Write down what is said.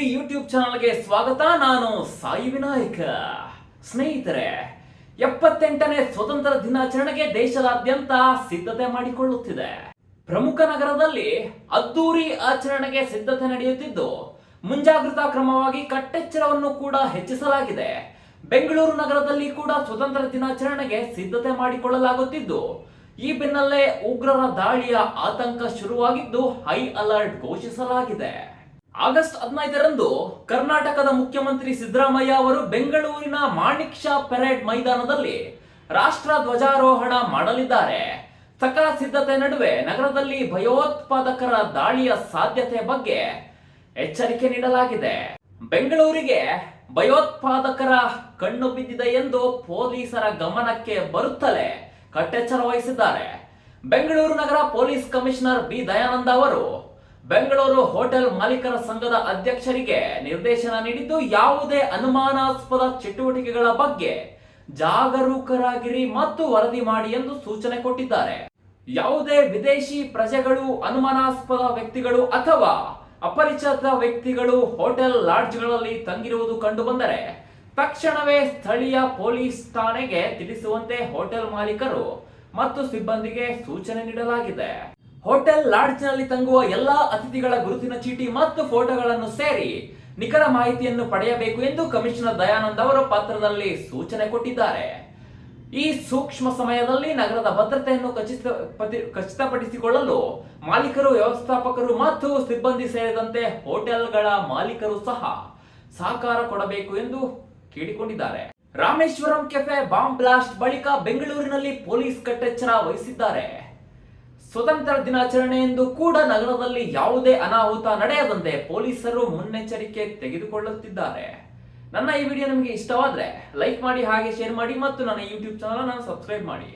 ಸುದ್ದಿ ಯೂಟ್ಯೂಬ್ ಚಾನಲ್ಗೆ ಸ್ವಾಗತ. ನಾನು ಸಾಯಿ ವಿನಾಯಕ. ಸ್ನೇಹಿತರೆ, 78ನೇ ಸ್ವತಂತ್ರ ದಿನಾಚರಣೆಗೆ ದೇಶದಾದ್ಯಂತ ಸಿದ್ಧತೆ ಮಾಡಿಕೊಳ್ಳುತ್ತಿದೆ. ಪ್ರಮುಖ ನಗರದಲ್ಲಿ ಅದ್ದೂರಿ ಆಚರಣೆಗೆ ಸಿದ್ಧತೆ ನಡೆಯುತ್ತಿದ್ದು, ಮುಂಜಾಗ್ರತಾ ಕ್ರಮವಾಗಿ ಕಟ್ಟೆಚ್ಚರವನ್ನು ಕೂಡ ಹೆಚ್ಚಿಸಲಾಗಿದೆ. ಬೆಂಗಳೂರು ನಗರದಲ್ಲಿ ಕೂಡ ಸ್ವತಂತ್ರ ದಿನಾಚರಣೆಗೆ ಸಿದ್ಧತೆ ಮಾಡಿಕೊಳ್ಳಲಾಗುತ್ತಿದ್ದು, ಈ ಬೆನ್ನಲ್ಲೇ ಉಗ್ರರ ದಾಳಿಯ ಆತಂಕ ಶುರುವಾಗಿದ್ದು ಹೈ ಅಲರ್ಟ್ ಘೋಷಿಸಲಾಗಿದೆ. ಆಗಸ್ಟ್ 15ರಂದು ಕರ್ನಾಟಕದ ಮುಖ್ಯಮಂತ್ರಿ ಸಿದ್ದರಾಮಯ್ಯ ಅವರು ಬೆಂಗಳೂರಿನ ಮಾಣಿಕ್ ಷಾ ಪರೇಡ್ ಮೈದಾನದಲ್ಲಿ ರಾಷ್ಟ್ರ ಧ್ವಜಾರೋಹಣ ಮಾಡಲಿದ್ದಾರೆ. ಸಕಲ ಸಿದ್ಧತೆ ನಡುವೆ ನಗರದಲ್ಲಿ ಭಯೋತ್ಪಾದಕರ ದಾಳಿಯ ಸಾಧ್ಯತೆ ಬಗ್ಗೆ ಎಚ್ಚರಿಕೆ ನೀಡಲಾಗಿದೆ. ಬೆಂಗಳೂರಿಗೆ ಭಯೋತ್ಪಾದಕರ ಕಣ್ಣು ಬಿದ್ದಿದೆ ಎಂದು ಪೊಲೀಸರ ಗಮನಕ್ಕೆ ಬರುತ್ತಲೇ ಕಟ್ಟೆಚ್ಚರ ವಹಿಸಿದ್ದಾರೆ. ಬೆಂಗಳೂರು ನಗರ ಪೊಲೀಸ್ ಕಮಿಷನರ್ ಬಿ ದಯಾನಂದ ಅವರು ಬೆಂಗಳೂರು ಹೋಟೆಲ್ ಮಾಲೀಕರ ಸಂಘದ ಅಧ್ಯಕ್ಷರಿಗೆ ನಿರ್ದೇಶನ ನೀಡಿದ್ದು, ಯಾವುದೇ ಅನುಮಾನಾಸ್ಪದ ಚಟುವಟಿಕೆಗಳ ಬಗ್ಗೆ ಜಾಗರೂಕರಾಗಿರಿ ಮತ್ತು ವರದಿ ಮಾಡಿ ಎಂದು ಸೂಚನೆ ಕೊಟ್ಟಿದ್ದಾರೆ. ಯಾವುದೇ ವಿದೇಶಿ ಪ್ರಜೆಗಳು, ಅನುಮಾನಾಸ್ಪದ ವ್ಯಕ್ತಿಗಳು ಅಥವಾ ಅಪರಿಚಿತ ವ್ಯಕ್ತಿಗಳು ಹೋಟೆಲ್ ಲಾಡ್ಜ್ಗಳಲ್ಲಿ ತಂಗಿರುವುದು ಕಂಡು ಬಂದರೆ ತಕ್ಷಣವೇ ಸ್ಥಳೀಯ ಪೊಲೀಸ್ ಠಾಣೆಗೆ ತಿಳಿಸುವಂತೆ ಹೋಟೆಲ್ ಮಾಲೀಕರು ಮತ್ತು ಸಿಬ್ಬಂದಿಗೆ ಸೂಚನೆ ನೀಡಲಾಗಿದೆ. ಹೋಟೆಲ್ ಲಾಡ್ಜ್ನಲ್ಲಿ ತಂಗುವ ಎಲ್ಲಾ ಅತಿಥಿಗಳ ಗುರುತಿನ ಚೀಟಿ ಮತ್ತು ಫೋಟೋಗಳನ್ನು ಸೇರಿ ನಿಖರ ಮಾಹಿತಿಯನ್ನು ಪಡೆಯಬೇಕು ಎಂದು ಕಮಿಷನರ್ ದಯಾನಂದ್ ಅವರು ಪತ್ರದಲ್ಲಿ ಸೂಚನೆ ಕೊಟ್ಟಿದ್ದಾರೆ. ಈ ಸೂಕ್ಷ್ಮ ಸಮಯದಲ್ಲಿ ನಗರದ ಭದ್ರತೆಯನ್ನು ಖಚಿತಪಡಿಸಿಕೊಳ್ಳಲು ಮಾಲೀಕರು, ವ್ಯವಸ್ಥಾಪಕರು ಮತ್ತು ಸಿಬ್ಬಂದಿ ಸೇರಿದಂತೆ ಹೋಟೆಲ್ಗಳ ಮಾಲೀಕರು ಸಹ ಸಹಕಾರ ಕೊಡಬೇಕು ಎಂದು ಕೇಳಿಕೊಂಡಿದ್ದಾರೆ. ರಾಮೇಶ್ವರಂ ಕೆಫೆ ಬಾಂಬ್ ಬ್ಲಾಸ್ಟ್ ಬಳಿಕ ಬೆಂಗಳೂರಿನಲ್ಲಿ ಪೊಲೀಸ್ ಕಟ್ಟೆಚ್ಚರ ವಹಿಸಿದ್ದಾರೆ. ಸ್ವತಂತ್ರ ದಿನಾಚರಣೆ ಎಂದು ಕೂಡ ನಗರದಲ್ಲಿ ಯಾವುದೇ ಅನಾಹುತ ನಡೆಯದಂತೆ ಪೊಲೀಸರು ಮುನ್ನೆಚ್ಚರಿಕೆ ತೆಗೆದುಕೊಳ್ಳುತ್ತಿದ್ದಾರೆ. ನನ್ನ ಈ ವಿಡಿಯೋ ನಿಮಗೆ ಇಷ್ಟವಾದ್ರೆ ಲೈಕ್ ಮಾಡಿ, ಹಾಗೆ ಶೇರ್ ಮಾಡಿ ಮತ್ತು ನನ್ನ ಯೂಟ್ಯೂಬ್ ಚಾನಲ್ ಅನ್ನು ಸಬ್ಸ್ಕ್ರೈಬ್ ಮಾಡಿ.